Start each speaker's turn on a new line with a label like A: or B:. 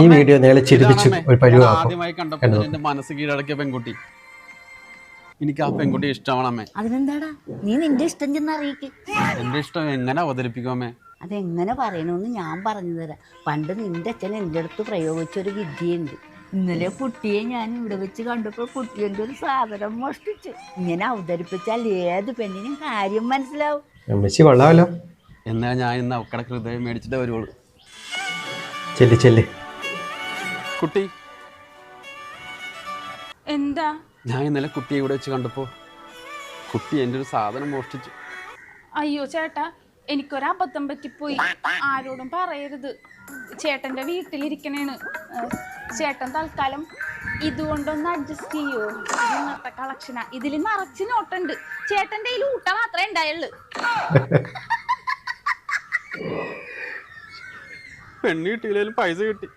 A: ഈ വീഡിയോ നേരെ ചിരിപ്പിച്ചു ഒരു പരിവാക്കും.
B: ആദ്യമായി കണ്ടപ്പോൾ എന്റെ മനസ്സ് കീഴടക്കിയ പെൺകുട്ടി. എനിക്ക് ആ പെൺകുട്ടി ഇഷ്ടമാണ് അമ്മേ.
C: അതിനെന്താടാ, നീ നിന്റെ ഇഷ്ടം ചെന്ന് അറിയിക്ക്.
B: എന്റെ ഇഷ്ടം എങ്ങനെ അവതരിപ്പിക്കും അമ്മേ?
C: അതെങ്ങനെ പറയണമെന്ന് ഞാൻ പറഞ്ഞു തരാം. പണ്ട് നിന്റെ അച്ഛൻ എൻ്റെ അടുത്ത് പ്രയോഗിച്ചൊരു വിദ്യയുണ്ട്. ഇന്നലെ കുട്ടിയെ ഞാൻ ഇവിടെ വെച്ച് കണ്ടപ്പോൾ കുട്ടി എൻ്റെ ഒരു സാധനം മോഷ്ടിച്ചു. ഇങ്ങനെ അവതരിപ്പിച്ചാൽ ഏത് പെണ്ണിനും കാര്യം മനസ്സിലാവും.
A: കൊള്ളാമല്ലോ.
B: എന്നാ ഞാൻ ഇന്ന് അവക്കടെ ഹൃദയം മേടിച്ചിട്ട് വരുവുള്ളൂ.
A: ചെല്ലി ചെല്ലി.
B: കുട്ടി,
D: എന്താ?
B: ഞാൻ ഇന്നലെ കുട്ടിയെ ഇവിടെ വെച്ച് കണ്ടപ്പോ കുട്ടി എൻ്റെ ഒരു സാധനം മോഷ്ടിച്ചു.
D: അയ്യോ ചേട്ടാ, എനിക്കൊരബദ്ധം പറ്റിപ്പോയി. ആരോടും പറയരുത്. ചേട്ടന്റെ വീട്ടിലിരിക്കണേണ്. ചേട്ടൻ തൽക്കാലം ഇതുകൊണ്ടൊന്ന് അഡ്ജസ്റ്റ് ചെയ്യോ? ഇന്നത്തെ കളക്ഷനാ. ഇതിൽ നിറച്ച് നോട്ടുണ്ട്. ചേട്ടന്റെ കയ്യിൽ ഊട്ട മാത്രമേ ഉണ്ടായുള്ളൂ.
B: പെണ്ണ് കിട്ടിയില്ലേലും പൈസ കിട്ടി.